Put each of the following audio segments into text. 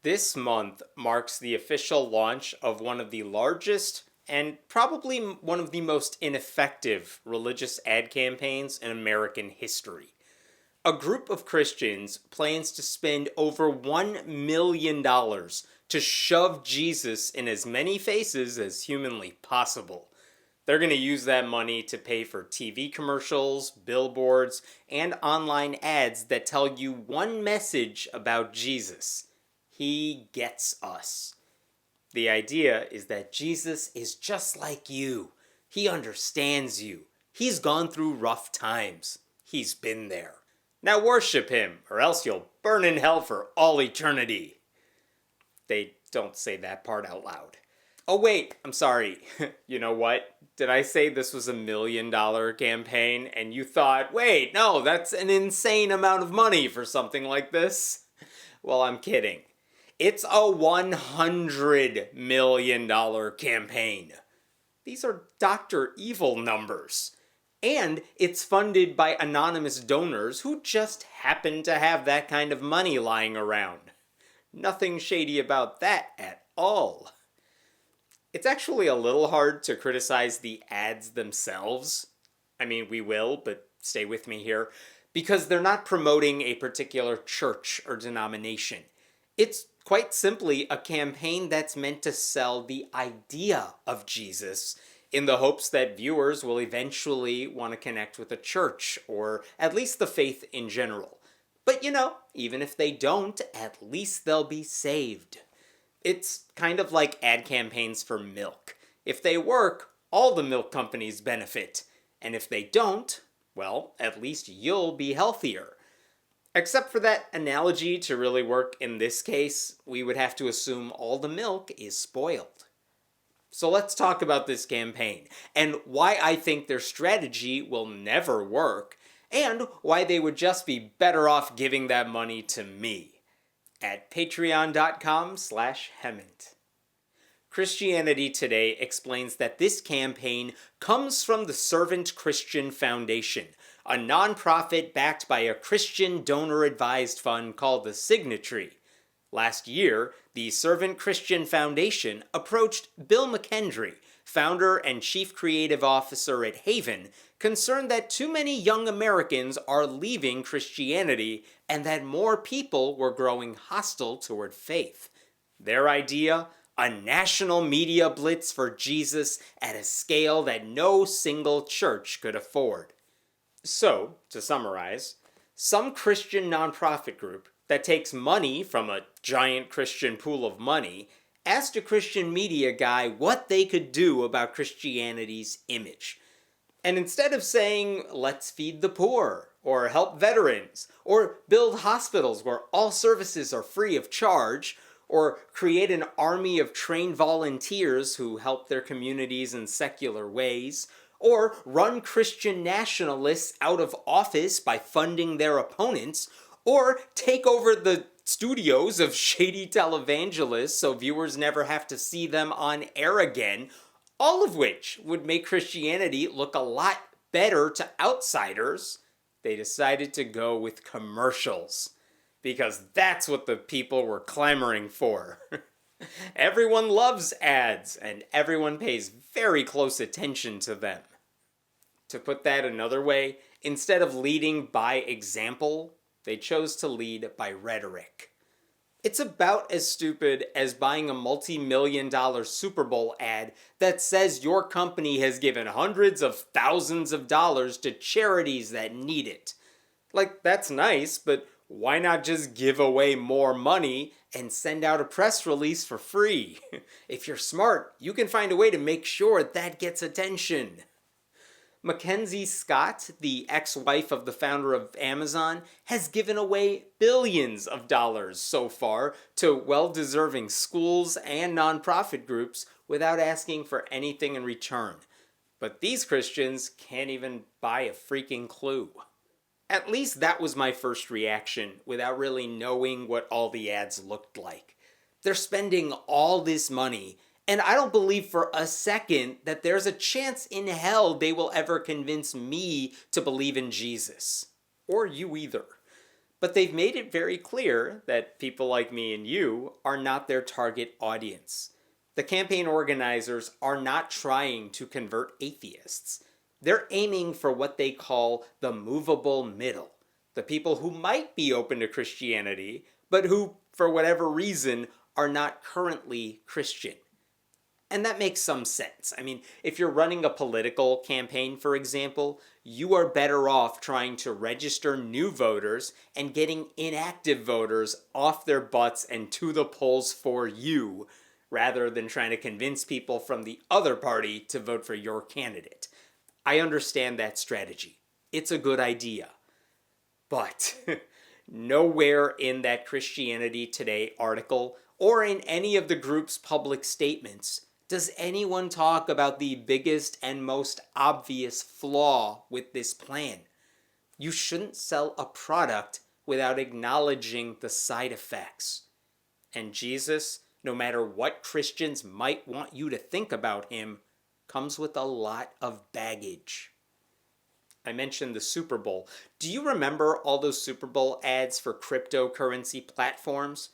This month marks the official launch of one of the largest and probably one of the most ineffective religious ad campaigns in American history. A group of Christians plans to spend over $1 million to shove Jesus in as many faces as humanly possible. They're going to use that money to pay for TV commercials, billboards, and online ads that tell you one message about Jesus: He gets us. The idea is that Jesus is just like you. He understands you. He's gone through rough times. He's been there. Now worship him, or else you'll burn in hell for all eternity. They don't say that part out loud. Oh wait, I'm sorry. You know what? Did I say this was $1 million campaign and you thought, wait, no, that's an insane amount of money for something like this? Well, I'm kidding. It's a $100 million campaign. These are Dr. Evil numbers. And it's funded by anonymous donors who just happen to have that kind of money lying around. Nothing shady about that at all. It's actually a little hard to criticize the ads themselves. I mean, we will, but stay with me here. Because they're not promoting a particular church or denomination. It's quite simply a campaign that's meant to sell the idea of Jesus in the hopes that viewers will eventually want to connect with a church, or at least the faith in general. But even if they don't, at least they'll be saved. It's kind of like ad campaigns for milk. If they work, all the milk companies benefit. And if they don't, well, at least you'll be healthier. Except for that analogy to really work in this case, we would have to assume all the milk is spoiled. So let's talk about this campaign, and why I think their strategy will never work, and why they would just be better off giving that money to me at patreon.com/Hemant. Christianity Today explains that this campaign comes from the Servant Christian Foundation, a nonprofit backed by a Christian donor-advised fund called the Signatory. Last year, the Servant Christian Foundation approached Bill McKendry, founder and chief creative officer at Haven, concerned that too many young Americans are leaving Christianity and that more people were growing hostile toward faith. Their idea? A national media blitz for Jesus at a scale that no single church could afford. So, to summarize, some Christian nonprofit group that takes money from a giant Christian pool of money asked a Christian media guy what they could do about Christianity's image. And instead of saying, let's feed the poor, or help veterans, or build hospitals where all services are free of charge, or create an army of trained volunteers who help their communities in secular ways, or run Christian nationalists out of office by funding their opponents, or take over the studios of shady televangelists so viewers never have to see them on air again, all of which would make Christianity look a lot better to outsiders, they decided to go with commercials. Because that's what the people were clamoring for. Everyone loves ads, and everyone pays very close attention to them. To put that another way, instead of leading by example, they chose to lead by rhetoric. It's about as stupid as buying a multi-million-dollar Super Bowl ad that says your company has given hundreds of thousands of dollars to charities that need it. Like, that's nice, but why not just give away more money and send out a press release for free? If you're smart, you can find a way to make sure that gets attention. Mackenzie Scott, the ex-wife of the founder of Amazon, has given away billions of dollars so far to well-deserving schools and nonprofit groups without asking for anything in return. But these Christians can't even buy a freaking clue. At least that was my first reaction, without really knowing what all the ads looked like. They're spending all this money, and I don't believe for a second that there's a chance in hell they will ever convince me to believe in Jesus. Or you either. But they've made it very clear that people like me and you are not their target audience. The campaign organizers are not trying to convert atheists. They're aiming for what they call the movable middle. The people who might be open to Christianity, but who, for whatever reason, are not currently Christian. And that makes some sense. I mean, if you're running a political campaign, for example, you are better off trying to register new voters and getting inactive voters off their butts and to the polls for you, rather than trying to convince people from the other party to vote for your candidate. I understand that strategy. It's a good idea. But nowhere in that Christianity Today article or in any of the group's public statements does anyone talk about the biggest and most obvious flaw with this plan. You shouldn't sell a product without acknowledging the side effects. And Jesus, no matter what Christians might want you to think about him, comes with a lot of baggage. I mentioned the Super Bowl. Do you remember all those Super Bowl ads for cryptocurrency platforms?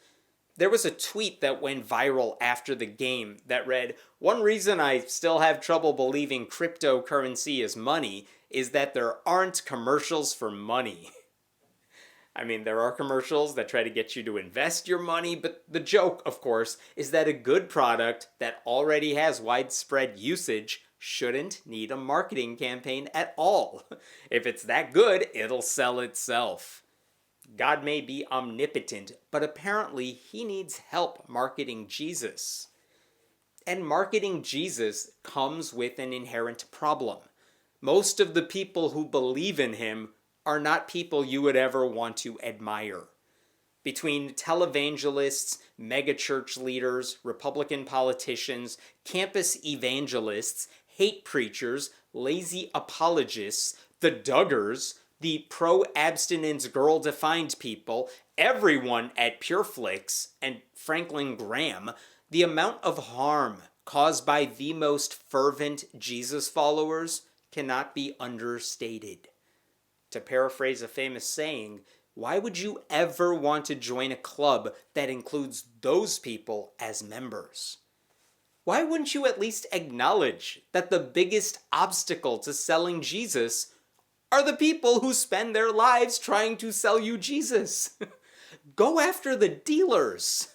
There was a tweet that went viral after the game that read, "One reason I still have trouble believing cryptocurrency is money is that there aren't commercials for money." I mean, there are commercials that try to get you to invest your money, but the joke, of course, is that a good product that already has widespread usage shouldn't need a marketing campaign at all. If it's that good, it'll sell itself. God may be omnipotent, but apparently he needs help marketing Jesus. And marketing Jesus comes with an inherent problem. Most of the people who believe in him are not people you would ever want to admire. Between televangelists, megachurch leaders, Republican politicians, campus evangelists, hate preachers, lazy apologists, the Duggars, the pro-abstinence girl-defined people, everyone at PureFlix, and Franklin Graham, the amount of harm caused by the most fervent Jesus followers cannot be understated. To paraphrase a famous saying, why would you ever want to join a club that includes those people as members? Why wouldn't you at least acknowledge that the biggest obstacle to selling Jesus are the people who spend their lives trying to sell you Jesus? Go after the dealers.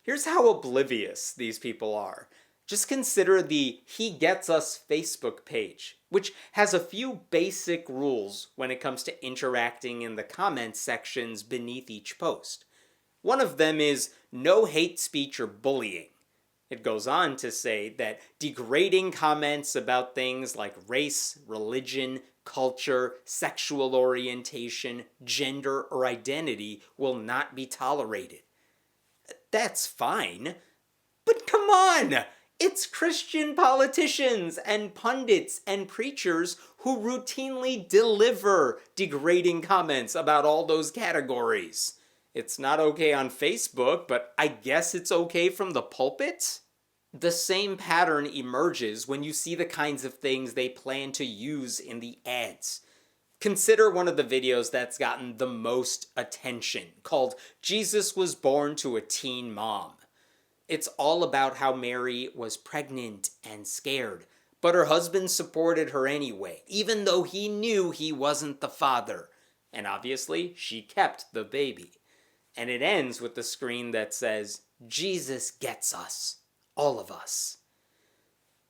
Here's how oblivious these people are. Just consider the He Gets Us Facebook page, which has a few basic rules when it comes to interacting in the comments sections beneath each post. One of them is no hate speech or bullying. It goes on to say that degrading comments about things like race, religion, culture, sexual orientation, gender, or identity will not be tolerated. That's fine. But come on! It's Christian politicians and pundits and preachers who routinely deliver degrading comments about all those categories. It's not okay on Facebook, but I guess it's okay from the pulpit? The same pattern emerges when you see the kinds of things they plan to use in the ads. Consider one of the videos that's gotten the most attention, called Jesus Was Born to a Teen Mom. It's all about how Mary was pregnant and scared, but her husband supported her anyway, even though he knew he wasn't the father. And obviously, she kept the baby. And it ends with the screen that says, Jesus gets us. All of us.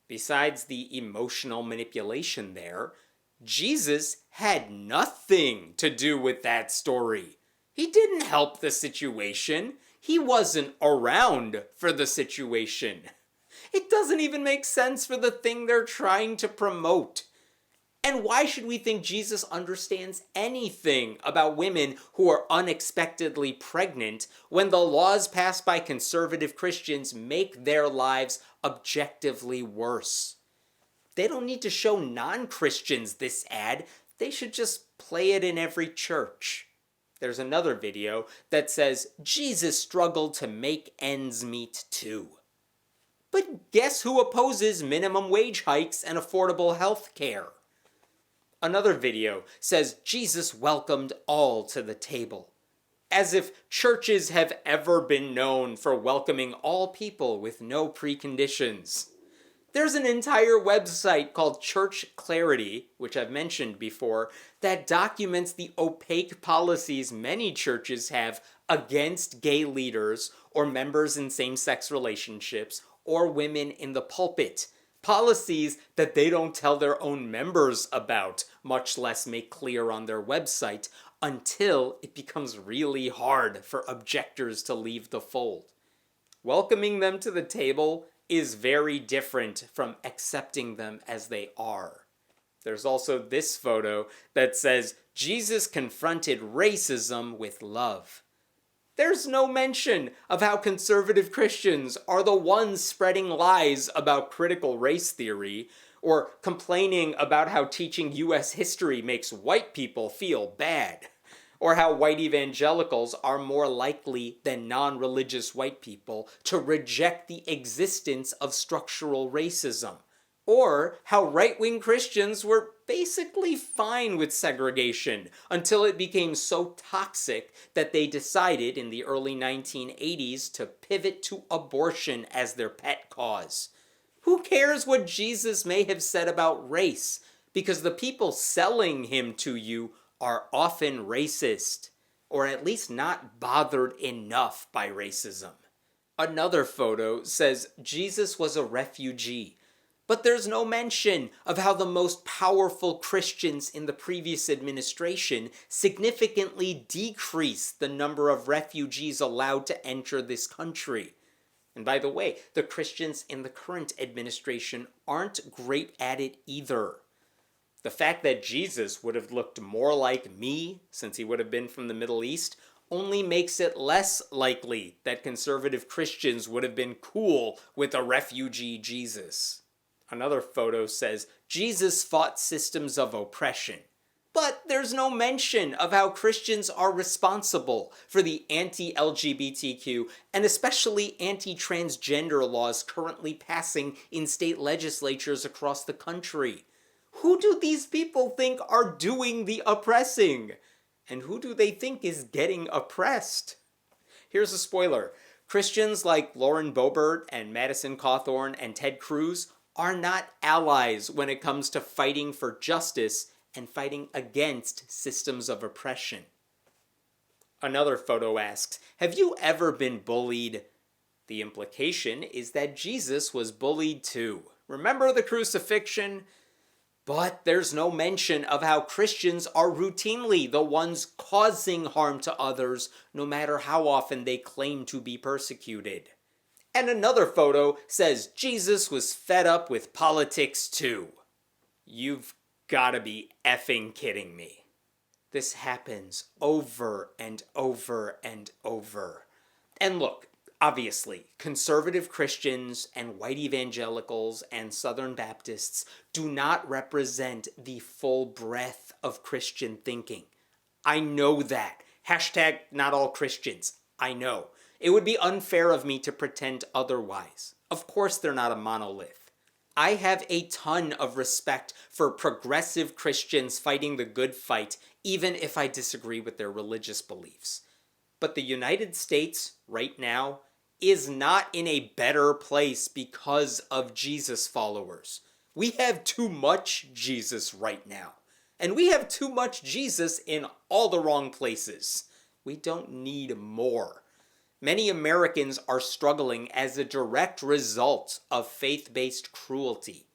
Besides the emotional manipulation there, Jesus had nothing to do with that story. He didn't help the situation. He wasn't around for the situation. It doesn't even make sense for the thing they're trying to promote. And why should we think Jesus understands anything about women who are unexpectedly pregnant when the laws passed by conservative Christians make their lives objectively worse? They don't need to show non-Christians this ad. They should just play it in every church. There's another video that says Jesus struggled to make ends meet too. But guess who opposes minimum wage hikes and affordable health care? Another video says Jesus welcomed all to the table. As if churches have ever been known for welcoming all people with no preconditions. There's an entire website called Church Clarity, which I've mentioned before, that documents the opaque policies many churches have against gay leaders or members in same-sex relationships or women in the pulpit. Policies that they don't tell their own members about, much less make clear on their website, until it becomes really hard for objectors to leave the fold. Welcoming them to the table is very different from accepting them as they are. There's also this photo that says, Jesus confronted racism with love. There's no mention of how conservative Christians are the ones spreading lies about critical race theory, or complaining about how teaching US history makes white people feel bad, or how white evangelicals are more likely than non-religious white people to reject the existence of structural racism, or how right-wing Christians were basically fine with segregation until it became so toxic that they decided in the early 1980s to pivot to abortion as their pet cause. Who cares what Jesus may have said about race? Because the people selling him to you are often racist, or at least not bothered enough by racism. Another photo says Jesus was a refugee, but there's no mention of how the most powerful Christians in the previous administration significantly decreased the number of refugees allowed to enter this country. And by the way, the Christians in the current administration aren't great at it either. The fact that Jesus would have looked more like me, since he would have been from the Middle East, only makes it less likely that conservative Christians would have been cool with a refugee Jesus. Another photo says, Jesus fought systems of oppression. But there's no mention of how Christians are responsible for the anti-LGBTQ and especially anti-transgender laws currently passing in state legislatures across the country. Who do these people think are doing the oppressing? And who do they think is getting oppressed? Here's a spoiler. Christians like Lauren Boebert and Madison Cawthorn and Ted Cruz are not allies when it comes to fighting for justice and fighting against systems of oppression. Another photo asks, have you ever been bullied? The implication is that Jesus was bullied too. Remember the crucifixion? But there's no mention of how Christians are routinely the ones causing harm to others, no matter how often they claim to be persecuted. And another photo says Jesus was fed up with politics too. You've gotta be effing kidding me. This happens over and over and over. And look, obviously, conservative Christians and white evangelicals and Southern Baptists do not represent the full breadth of Christian thinking. I know that. Hashtag not all Christians. I know. It would be unfair of me to pretend otherwise. Of course they're not a monolith. I have a ton of respect for progressive Christians fighting the good fight, even if I disagree with their religious beliefs. But the United States, right now, is not in a better place because of Jesus followers. We have too much Jesus right now. And we have too much Jesus in all the wrong places. We don't need more. Many Americans are struggling as a direct result of faith-based cruelty.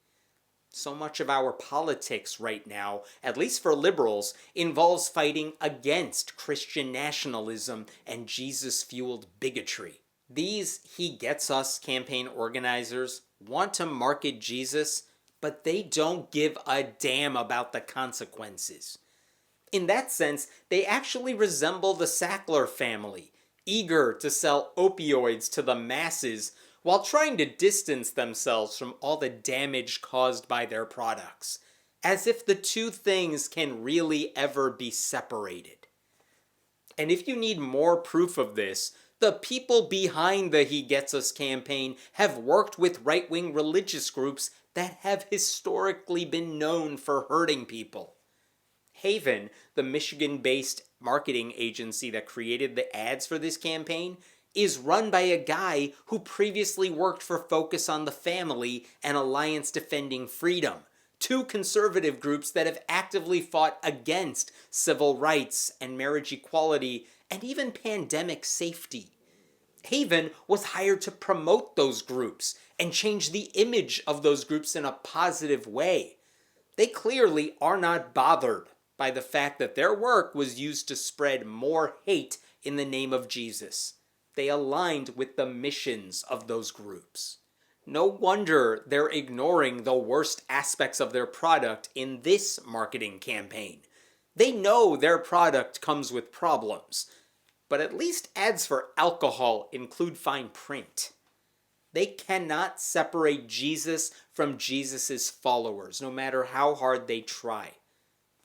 So much of our politics right now, at least for liberals, involves fighting against Christian nationalism and Jesus-fueled bigotry. These He Gets Us campaign organizers want to market Jesus, but they don't give a damn about the consequences. In that sense, they actually resemble the Sackler family, eager to sell opioids to the masses while trying to distance themselves from all the damage caused by their products, as if the two things can really ever be separated. And if you need more proof of this, the people behind the He Gets Us campaign have worked with right-wing religious groups that have historically been known for hurting people. Haven, the Michigan-based marketing agency that created the ads for this campaign, is run by a guy who previously worked for Focus on the Family and Alliance Defending Freedom, two conservative groups that have actively fought against civil rights and marriage equality and even pandemic safety. Haven was hired to promote those groups and change the image of those groups in a positive way. They clearly are not bothered by the fact that their work was used to spread more hate in the name of Jesus. They aligned with the missions of those groups. No wonder they're ignoring the worst aspects of their product in this marketing campaign. They know their product comes with problems, but at least ads for alcohol include fine print. They cannot separate Jesus from Jesus' followers, no matter how hard they try.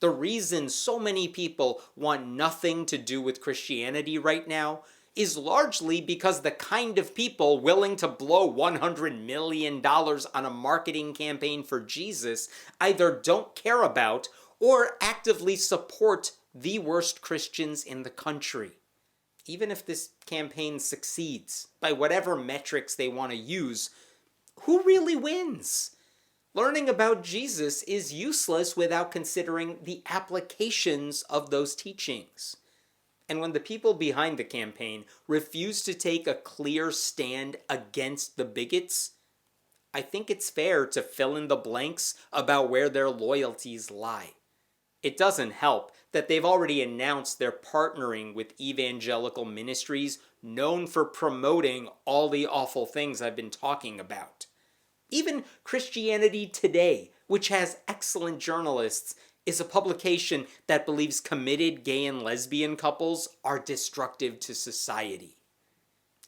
The reason so many people want nothing to do with Christianity right now is largely because the kind of people willing to blow $100 million on a marketing campaign for Jesus either don't care about or actively support the worst Christians in the country. Even if this campaign succeeds, by whatever metrics they want to use, who really wins? Learning about Jesus is useless without considering the applications of those teachings. And when the people behind the campaign refuse to take a clear stand against the bigots, I think it's fair to fill in the blanks about where their loyalties lie. It doesn't help that they've already announced they're partnering with evangelical ministries known for promoting all the awful things I've been talking about. Even Christianity Today, which has excellent journalists, is a publication that believes committed gay and lesbian couples are destructive to society.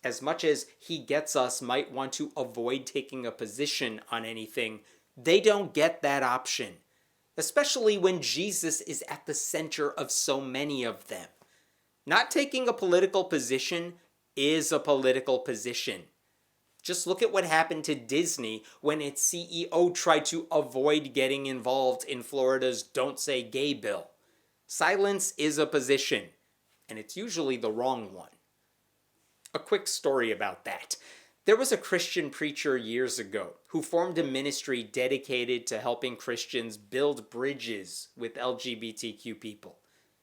As much as He Gets Us might want to avoid taking a position on anything, they don't get that option, especially when Jesus is at the center of so many of them. Not taking a political position is a political position. Just look at what happened to Disney when its CEO tried to avoid getting involved in Florida's Don't Say Gay bill. Silence is a position, and it's usually the wrong one. A quick story about that. There was a Christian preacher years ago who formed a ministry dedicated to helping Christians build bridges with LGBTQ people.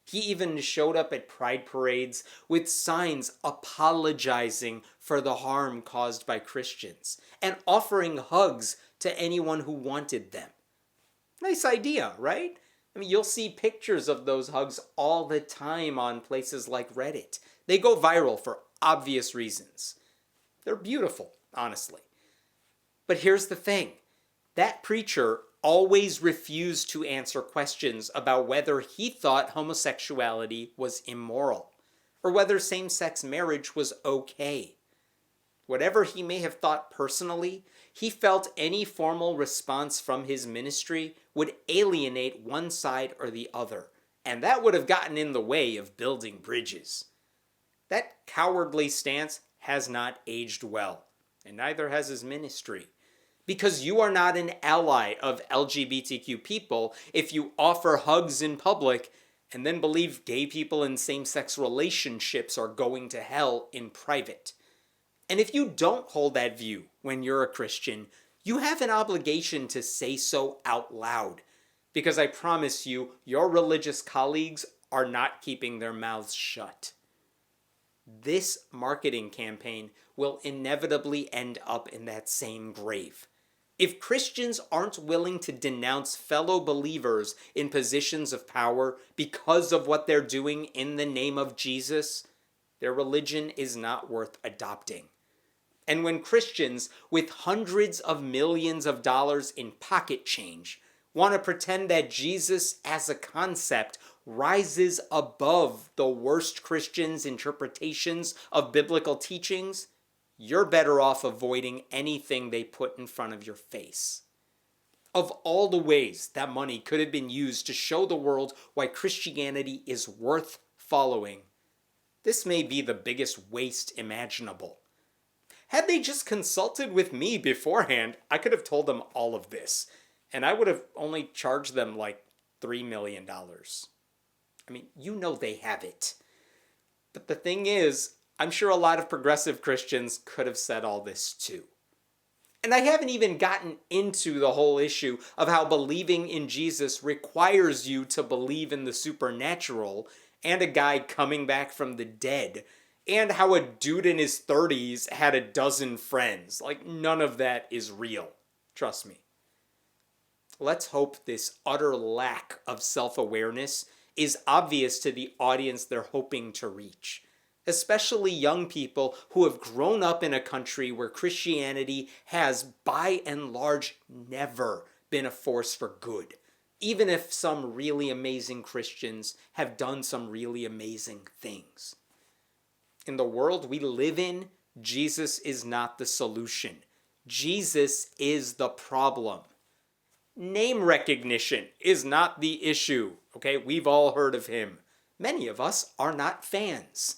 He even showed up at pride parades with signs apologizing for the harm caused by Christians and offering hugs to anyone who wanted them. Nice idea, right? I mean, you'll see pictures of those hugs all the time on places like Reddit. They go viral for obvious reasons. They're beautiful, honestly. But here's the thing. That preacher always refused to answer questions about whether he thought homosexuality was immoral or whether same-sex marriage was okay. Whatever he may have thought personally, he felt any formal response from his ministry would alienate one side or the other, and that would have gotten in the way of building bridges. That cowardly stance has not aged well, and neither has his ministry. Because you are not an ally of LGBTQ people if you offer hugs in public and then believe gay people in same-sex relationships are going to hell in private. And if you don't hold that view when you're a Christian, you have an obligation to say so out loud. Because I promise you, your religious colleagues are not keeping their mouths shut. This marketing campaign will inevitably end up in that same grave. If Christians aren't willing to denounce fellow believers in positions of power because of what they're doing in the name of Jesus, their religion is not worth adopting. And when Christians with hundreds of millions of dollars in pocket change want to pretend that Jesus as a concept rises above the worst Christians' interpretations of biblical teachings, you're better off avoiding anything they put in front of your face. Of all the ways that money could have been used to show the world why Christianity is worth following, this may be the biggest waste imaginable. Had they just consulted with me beforehand, I could have told them all of this, and I would have only charged them like $3 million. I mean, you know they have it. But the thing is, I'm sure a lot of progressive Christians could have said all this too. And I haven't even gotten into the whole issue of how believing in Jesus requires you to believe in the supernatural and a guy coming back from the dead, and how a dude in his 30s had a dozen friends. Like, none of that is real. Trust me. Let's hope this utter lack of self-awareness is obvious to the audience they're hoping to reach, especially young people who have grown up in a country where Christianity has, by and large, never been a force for good, even if some really amazing Christians have done some really amazing things. In the world we live in, Jesus is not the solution. Jesus is the problem. Name recognition is not the issue, okay? We've all heard of him. Many of us are not fans.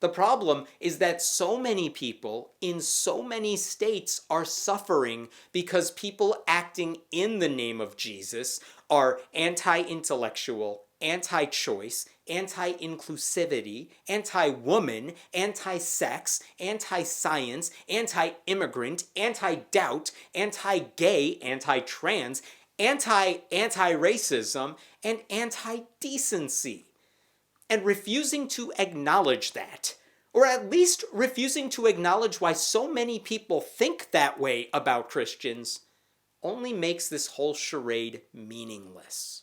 The problem is that so many people in so many states are suffering because people acting in the name of Jesus are anti-intellectual, anti-choice, anti-inclusivity, anti-woman, anti-sex, anti-science, anti-immigrant, anti-doubt, anti-gay, anti-trans, anti-racism, and anti-decency. And refusing to acknowledge that, or at least refusing to acknowledge why so many people think that way about Christians, only makes this whole charade meaningless.